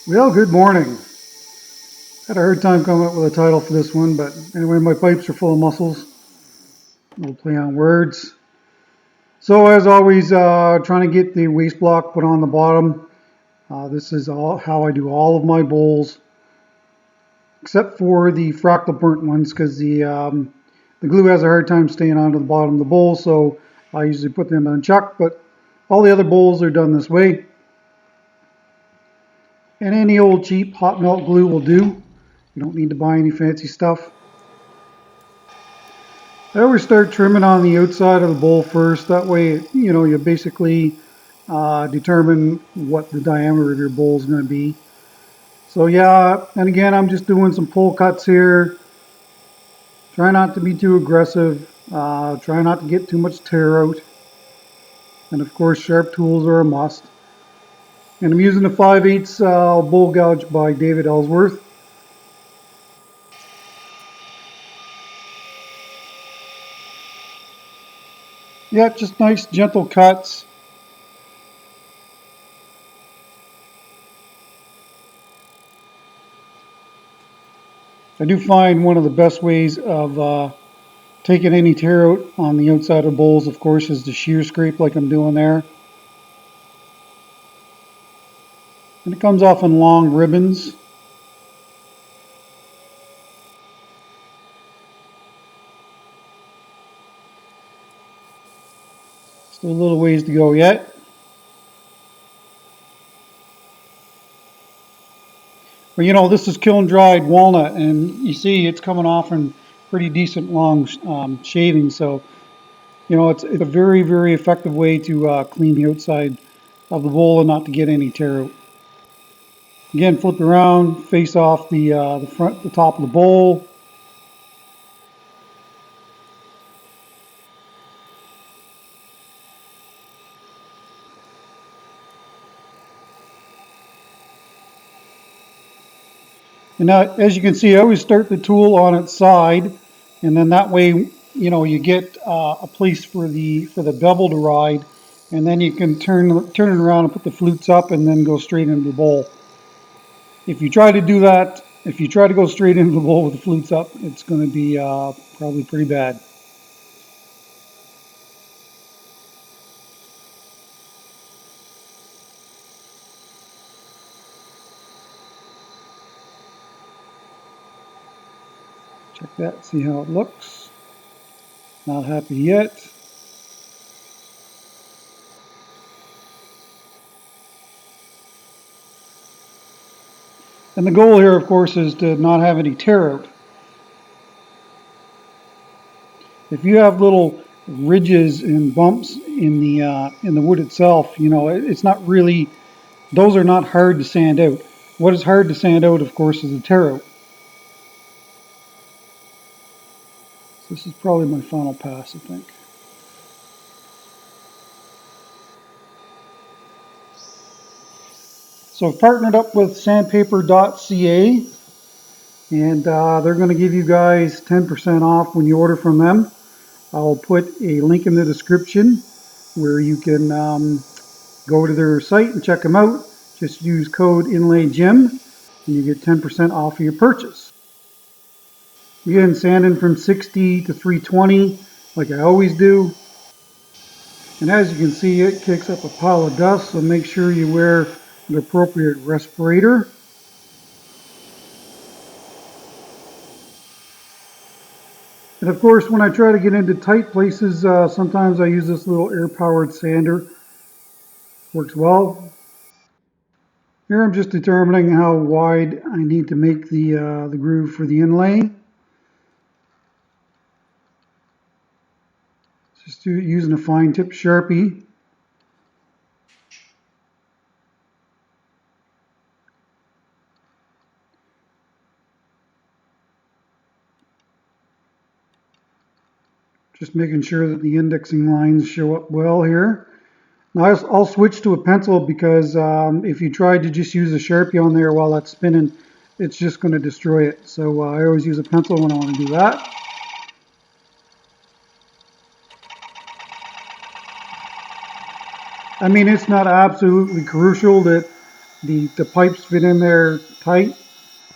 Well, good morning. Had a hard time coming up with a title for this one, but anyway, my pipes are full of mussels. We'll play on words. So as always, trying to get the waste block put on the bottom. This is how I do all of my bowls, except for the fractal burnt ones, because the glue has a hard time staying onto the bottom of the bowl, so I usually put them on chuck, but all the other bowls are done this way. And any old cheap hot melt glue will do. You don't need to buy any fancy stuff. I always start trimming on the outside of the bowl first. That way, you basically determine what the diameter of your bowl is going to be. So yeah, and again, I'm just doing some pull cuts here. Try not to be too aggressive. Try not to get too much tear out. And of course, sharp tools are a must. And I'm using the 5/8 bowl gouge by David Ellsworth. Yeah, just nice gentle cuts. I do find one of the best ways of taking any tear out on the outside of bowls, of course, is the shear scrape like I'm doing there. And it comes off in long ribbons. Still a little ways to go yet. But this is kiln dried walnut, and you see it's coming off in pretty decent long shavings. So, it's a very, very effective way to clean the outside of the bowl and not to get any tear out. Again, flip around, face off the top of the bowl. And now, as you can see, I always start the tool on its side, and then that way, you get a place for the bevel to ride, and then you can turn it around and put the flutes up, and then go straight into the bowl. If you try to do that, if you try to go straight into the bowl with the flutes up, it's going to be probably pretty bad. Check that, see how it looks. Not happy yet. And the goal here, of course, is to not have any tear out. If you have little ridges and bumps in the wood itself, it's not really, those are not hard to sand out. What is hard to sand out, of course, is the tear out. So this is probably my final pass, I think. So I've partnered up with sandpaper.ca, and they're going to give you guys 10% off when you order from them. I'll put a link in the description where you can go to their site and check them out. Just use code INLAYJIM and you get 10% off of your purchase. Again, sanding from 60 to 320 like I always do. And as you can see, it kicks up a pile of dust, so make sure you wear an appropriate respirator. And of course, when I try to get into tight places, sometimes I use this little air-powered sander. Works well. Here I'm just determining how wide I need to make the groove for the inlay. Just using a fine tip Sharpie. Just making sure that the indexing lines show up well here. Now I'll switch to a pencil because if you try to just use a Sharpie on there while that's spinning, it's just going to destroy it. So I always use a pencil when I want to do that. I mean, it's not absolutely crucial that the pipes fit in there tight.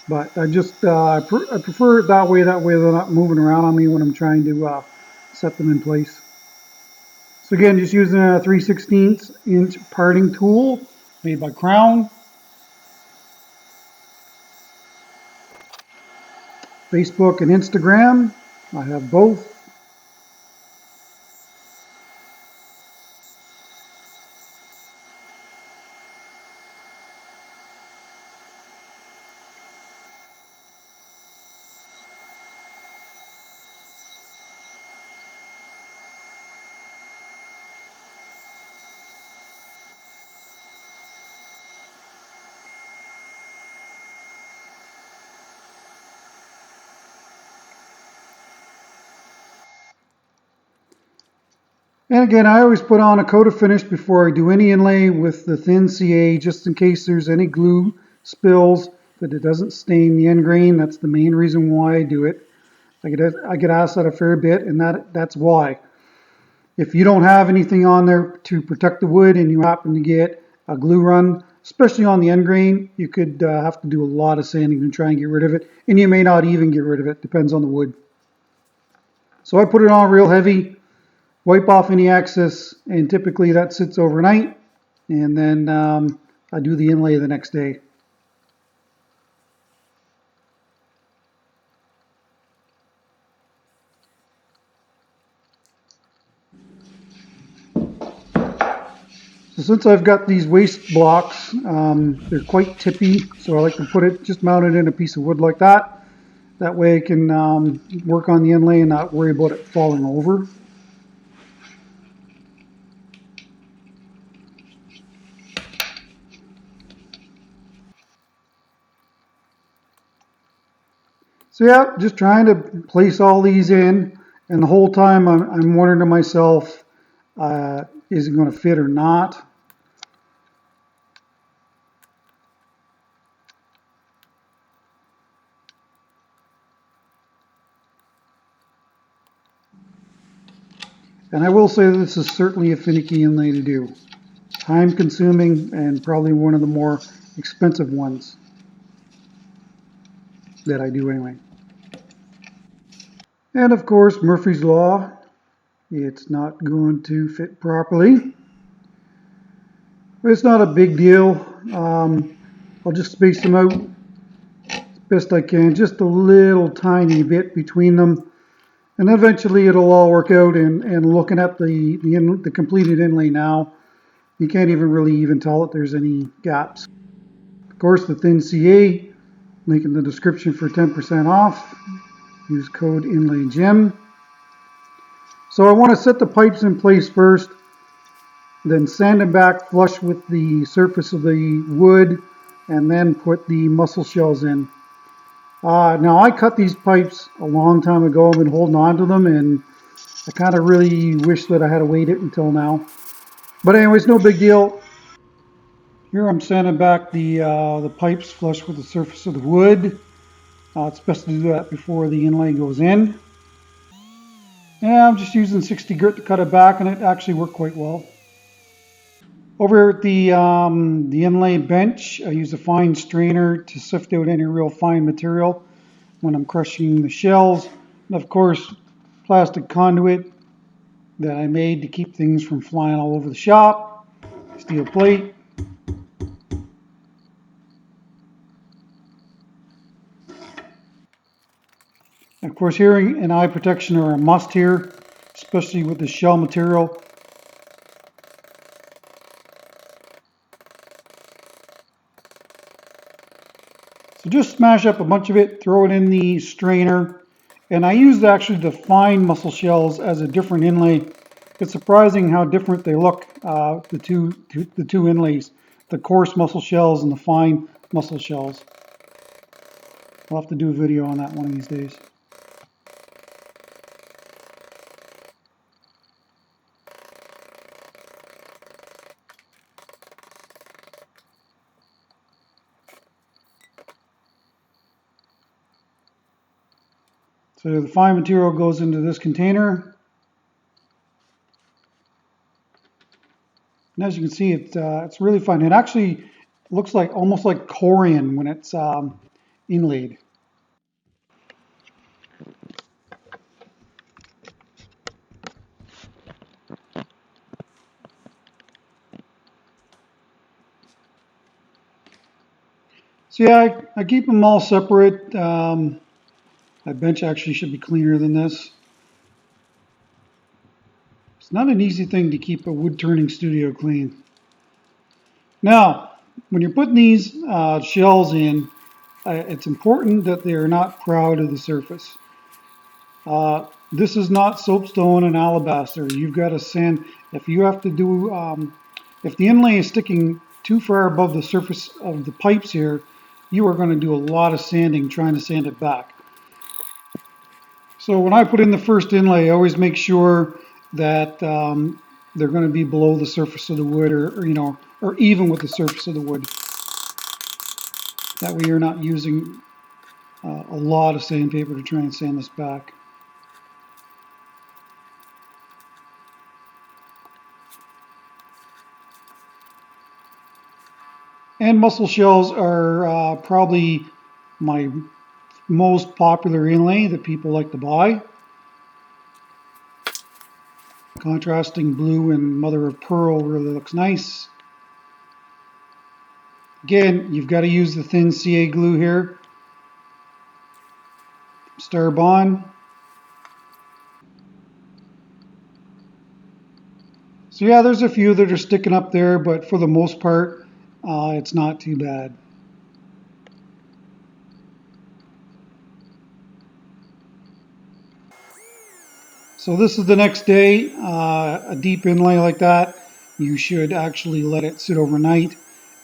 But I prefer it that way. That way they're not moving around on me when I'm trying to set them in place. So again, just using a 3/16 inch parting tool made by Crown. Facebook and Instagram, I have both. And again, I always put on a coat of finish before I do any inlay with the thin CA, just in case there's any glue spills, that it doesn't stain the end grain. That's the main reason why I do it. I get asked that a fair bit, and that's why. If you don't have anything on there to protect the wood and you happen to get a glue run, especially on the end grain, you could have to do a lot of sanding to try and get rid of it, and you may not even get rid of it, depends on the wood. So I put it on real heavy, wipe off any excess, and typically that sits overnight, and then I do the inlay the next day. So since I've got these waste blocks, they're quite tippy, so I like to put it just mounted in a piece of wood like that. That way I can work on the inlay and not worry about it falling over. So yeah, just trying to place all these in, and the whole time I'm wondering to myself, is it going to fit or not? And I will say this is certainly a finicky inlay to do. Time consuming and probably one of the more expensive ones that I do anyway. And of course, Murphy's Law, it's not going to fit properly. But it's not a big deal. I'll just space them out as best I can, just a little tiny bit between them. And eventually it'll all work out, and looking at the completed inlay now, you can't even really even tell that there's any gaps. Of course, the thin CA, link in the description for 10% off. Use code INLAYJIM. So I want to set the pipes in place first, then sand them back flush with the surface of the wood, and then put the mussel shells in. Now I cut these pipes a long time ago. I've been holding on to them, and I kind of really wish that I had waited until now. But anyways, no big deal. Here I'm sanding back the pipes flush with the surface of the wood. It's best to do that before the inlay goes in. Yeah, I'm just using 60 grit to cut it back, and it actually worked quite well. Over at the inlay bench, I use a fine strainer to sift out any real fine material when I'm crushing the shells. And of course, plastic conduit that I made to keep things from flying all over the shop. Steel plate. Of course, hearing and eye protection are a must here, especially with the shell material. So just smash up a bunch of it, throw it in the strainer, and I used actually the fine mussel shells as a different inlay. It's surprising how different they look, the two inlays, the coarse mussel shells and the fine mussel shells. I'll have to do a video on that one of these days. So the fine material goes into this container. And as you can see, it's really fine. And actually, looks like almost like corian when it's inlaid. So yeah, I keep them all separate. My bench actually should be cleaner than this. It's not an easy thing to keep a wood turning studio clean. Now, when you're putting these shells in, it's important that they are not proud of the surface. This is not soapstone and alabaster. You've got to sand. If you have to do, if the inlay is sticking too far above the surface of the pipes here, you are going to do a lot of sanding trying to sand it back. So when I put in the first inlay, I always make sure that they're going to be below the surface of the wood, or even with the surface of the wood. That way you're not using a lot of sandpaper to try and sand this back. And mussel shells are probably my most popular inlay that people like to buy. Contrasting blue and mother of pearl really looks nice. Again, you've got to use the thin CA glue here. Star Bond. So yeah, there's a few that are sticking up there, but for the most part, it's not too bad. So this is the next day. A deep inlay like that, you should actually let it sit overnight.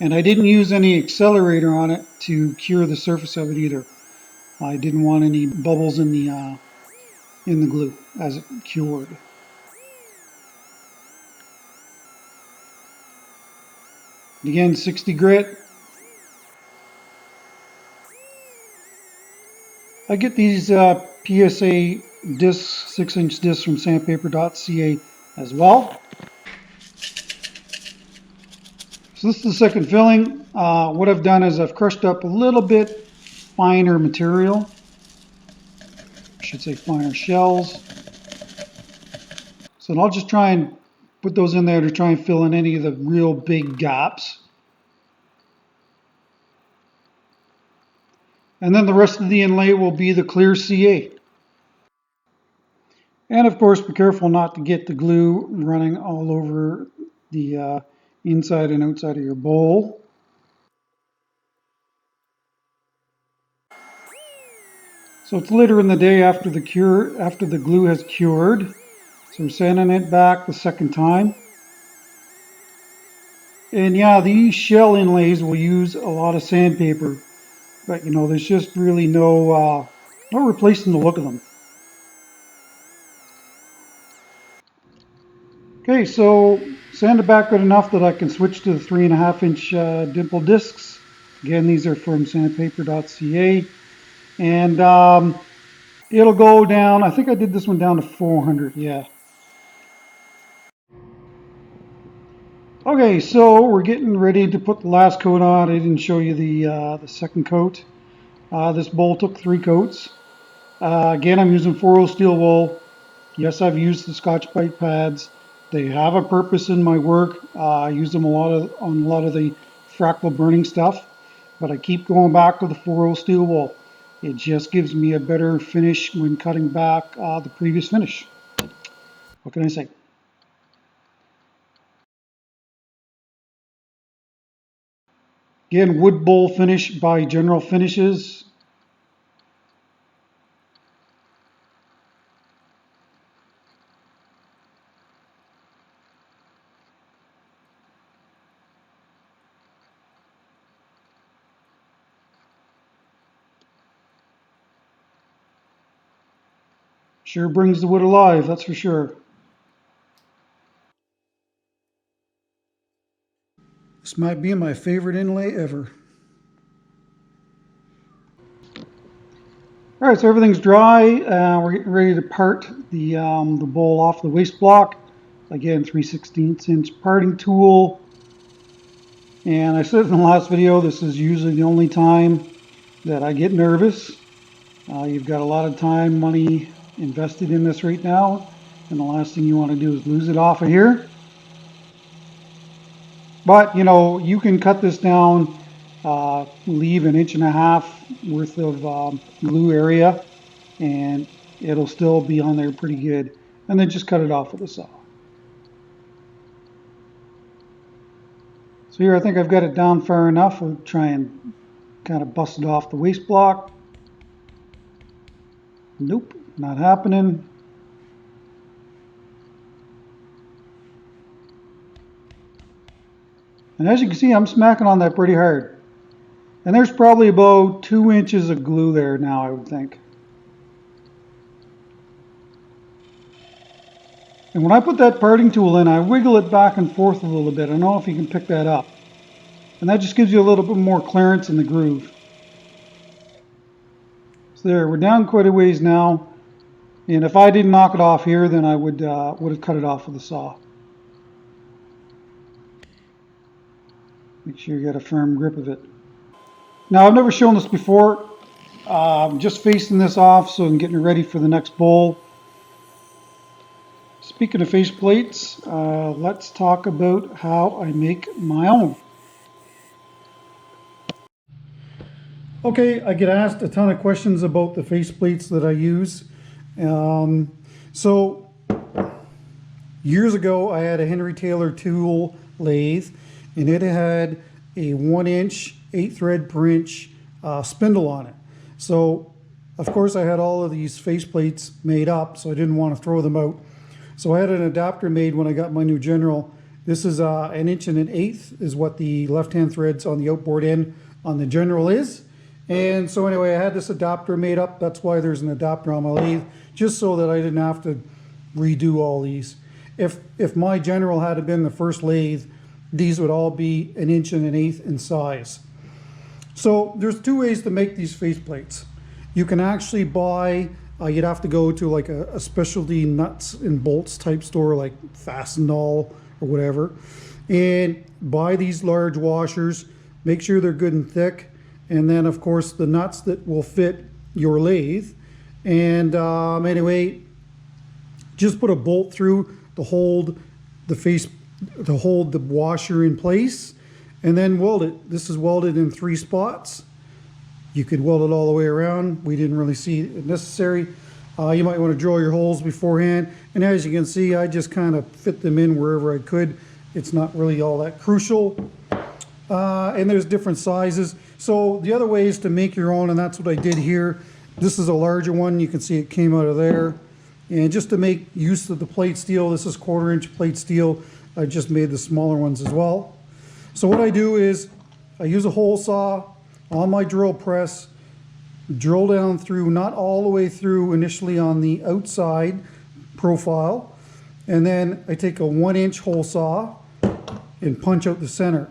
And I didn't use any accelerator on it to cure the surface of it either. I didn't want any bubbles in the glue as it cured. Again, 60 grit. I get these PSA discs, 6-inch discs from sandpaper.ca as well. So this is the second filling. What I've done is I've crushed up a little bit finer material. I should say finer shells. So I'll just try and put those in there to try and fill in any of the real big gaps. And then the rest of the inlay will be the clear CA. And of course, be careful not to get the glue running all over the inside and outside of your bowl. So it's later in the day after the glue has cured. So we're sanding it back the second time. And yeah, these shell inlays will use a lot of sandpaper, but you know, there's just really no replacing the look of them. Okay, so sand it back good enough that I can switch to the 3.5-inch dimple discs. Again, these are from sandpaper.ca. And it'll go down, I think I did this one down to 400, yeah. Okay, so we're getting ready to put the last coat on. I didn't show you the second coat. This bowl took 3 coats. Again, I'm using 4-0 steel wool. Yes, I've used the Scotch Brite pads. They have a purpose in my work. I use them on a lot of the fractal burning stuff, but I keep going back to the 4-0 steel wool. It just gives me a better finish when cutting back the previous finish. What can I say? Again, wood bowl finish by General Finishes. Sure brings the wood alive, that's for sure. This might be my favorite inlay ever. All right, so everything's dry. We're getting ready to part the bowl off the waste block. Again, 3/16 inch parting tool. And I said in the last video, this is usually the only time that I get nervous. You've got a lot of time, money invested in this right now, and the last thing you want to do is lose it off of here. But you know, you can cut this down, leave 1.5 inches worth of glue area, and it'll still be on there pretty good. And then just cut it off with a saw. So here I think I've got it down far enough. I'll try and kind of bust it off the waste block. Nope, not happening. And as you can see, I'm smacking on that pretty hard. And there's probably about 2 inches of glue there now, I would think. And when I put that parting tool in, I wiggle it back and forth a little bit. I don't know if you can pick that up. And that just gives you a little bit more clearance in the groove. So there, we're down quite a ways now. And if I didn't knock it off here, then I would have cut it off with a saw. Make sure you get a firm grip of it. Now, I've never shown this before. I'm just facing this off, so I'm getting ready for the next bowl. Speaking of face plates, let's talk about how I make my own. Okay, I get asked a ton of questions about the face plates that I use. So years ago, I had a Henry Taylor tool lathe, and it had a 1-inch, 8 thread per inch spindle on it. So of course I had all of these face plates made up, so I didn't want to throw them out. So I had an adapter made when I got my new General. This is 1 inch and 1/8 is what the left-hand threads on the outboard end on the General is. And so anyway, I had this adapter made up. That's why there's an adapter on my lathe, just so that I didn't have to redo all these. If my General had been the first lathe, these would all be 1 inch and 1/8 in size. So there's 2 ways to make these face plates. You can actually buy, you'd have to go to like a specialty nuts and bolts type store like Fastenal or whatever, and buy these large washers. Make sure they're good and thick. And then of course the nuts that will fit your lathe. And anyway, just put a bolt through to hold the face, to hold the washer in place, and then weld it. This is welded in 3 spots. You could weld it all the way around. We didn't really see it necessary. You might want to drill your holes beforehand. And as you can see, I just kind of fit them in wherever I could. It's not really all that crucial. And there's different sizes. So the other way is to make your own, and that's what I did here. This is a larger one. You can see it came out of there. And just to make use of the plate steel, this is 1/4 inch plate steel. I just made the smaller ones as well. So what I do is I use a hole saw on my drill press, drill down through, not all the way through initially on the outside profile. And then I take a 1-inch hole saw and punch out the center.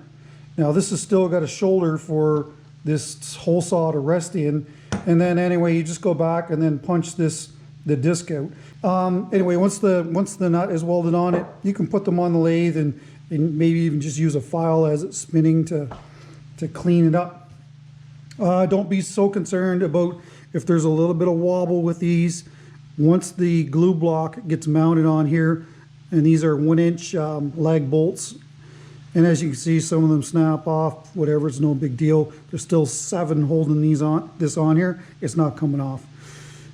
Now this has still got a shoulder for this hole saw to rest in, and then anyway you just go back and then punch the disc out. Anyway, once the nut is welded on it, you can put them on the lathe and maybe even just use a file as it's spinning to clean it up. Don't be so concerned about if there's a little bit of wobble with these. Once the glue block gets mounted on here, and these are 1-inch lag bolts, and as you can see, some of them snap off, whatever, it's no big deal. There's still 7 holding this on here. It's not coming off.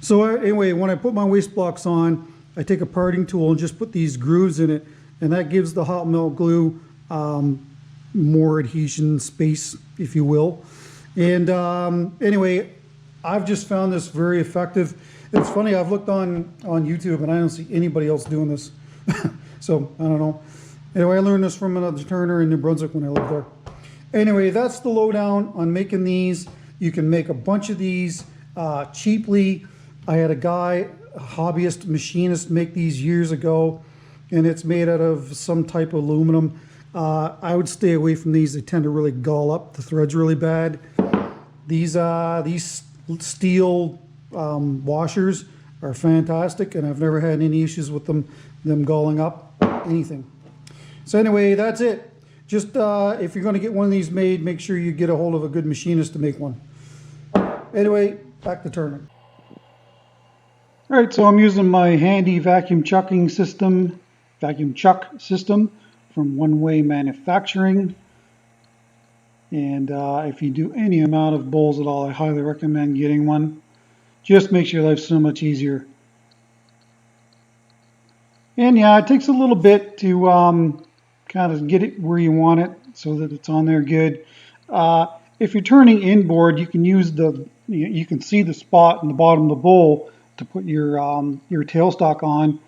So anyway, when I put my waste blocks on, I take a parting tool and just put these grooves in it, and that gives the hot melt glue more adhesion space, if you will. And anyway, I've just found this very effective. It's funny, I've looked on YouTube and I don't see anybody else doing this. So I don't know. Anyway, I learned this from another turner in New Brunswick when I lived there. Anyway, that's the lowdown on making these. You can make a bunch of these cheaply. I had a guy, a hobbyist machinist, make these years ago, and it's made out of some type of aluminum. I would stay away from these. They tend to really gall up the threads really bad. These steel washers are fantastic, and I've never had any issues with them galling up anything. So anyway, that's it. Just if you're going to get one of these made, make sure you get a hold of a good machinist to make one. Anyway, back to turning. All right, so I'm using my handy vacuum chuck system from One Way Manufacturing. And if you do any amount of bowls at all, I highly recommend getting one. Just makes your life so much easier. And yeah, it takes a little bit to kind of get it where you want it so that it's on there good. If you're turning inboard, you can use you can see the spot in the bottom of the bowl to put your tailstock on,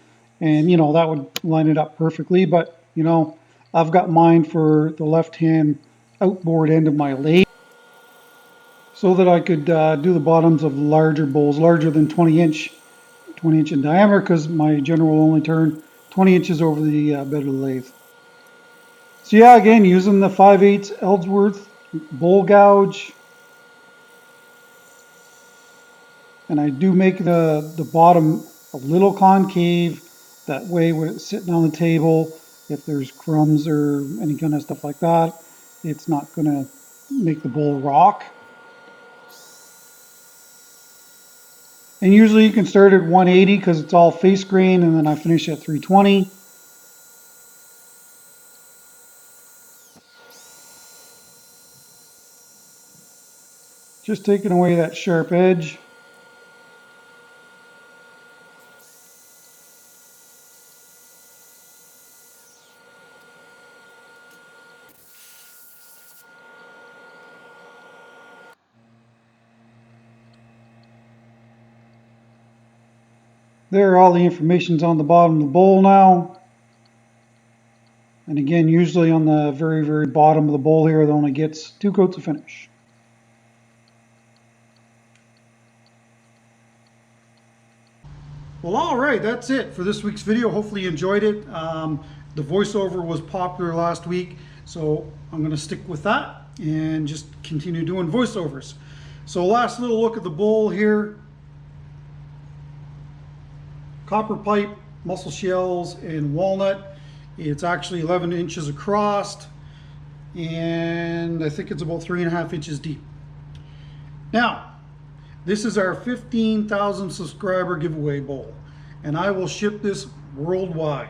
and you know that would line it up perfectly. But you know, I've got mine for the left-hand outboard end of my lathe, so that I could do the bottoms of larger bowls, larger than 20 inch in diameter, because my general will only turn 20 inches over the bed of the lathe. So yeah, again, using the 5/8 Ellsworth bowl gouge. And I do make the bottom a little concave. That way when it's sitting on the table, if there's crumbs or any kind of stuff like that, it's not going to make the bowl rock. And usually you can start at 180 because it's all face grain, and then I finish at 320. Just taking away that sharp edge. There, all the information's on the bottom of the bowl now. And again, usually on the very, very bottom of the bowl here, it only gets 2 coats of finish. Well, all right, that's it for this week's video. Hopefully you enjoyed it. The voiceover was popular last week, so I'm going to stick with that and just continue doing voiceovers. So last little look at the bowl here. Copper pipe, mussel shells, and walnut. It's actually 11 inches across, and I think it's about 3.5 inches deep. Now, this is our 15,000 subscriber giveaway bowl, and I will ship this worldwide.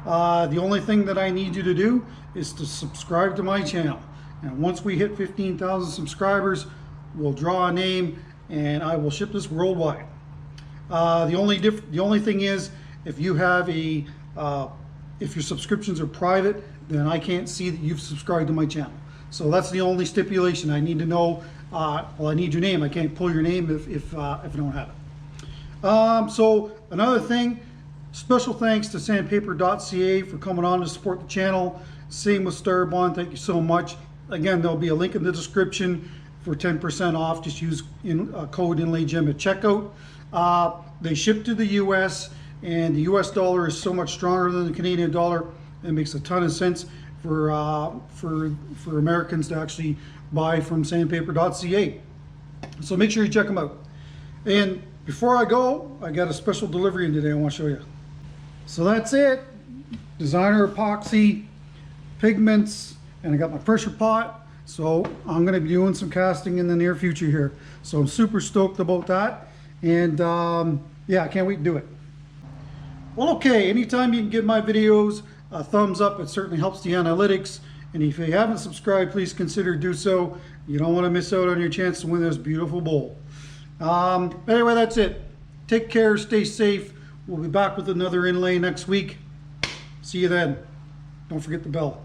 The only thing that I need you to do is to subscribe to my channel. And once we hit 15,000 subscribers, we'll draw a name, and I will ship this worldwide. The only thing is, if you have if your subscriptions are private, then I can't see that you've subscribed to my channel. So that's the only stipulation. I need to know. Well, I need your name. I can't pull your name if I don't have it. So another thing, special thanks to sandpaper.ca for coming on to support the channel. Same with Starbond. Thank you so much. Again, there'll be a link in the description for 10% off. Just use code INLAYJIM at checkout. They ship to the US, and the US dollar is so much stronger than the Canadian dollar. It makes a ton of sense for Americans to actually buy from sandpaper.ca. So make sure you check them out. And before I go, I got a special delivery in today I want to show you. So that's it. Designer epoxy, pigments, and I got my pressure pot. So I'm going to be doing some casting in the near future here. So I'm super stoked about that. And yeah, I can't wait to do it. Well, okay, anytime you can give my videos a thumbs up, it certainly helps the analytics. And if you haven't subscribed, please consider do so. You don't want to miss out on your chance to win this beautiful bowl. Anyway, that's it. Take care, stay safe. We'll be back with another inlay next week. See you then. Don't forget the bell.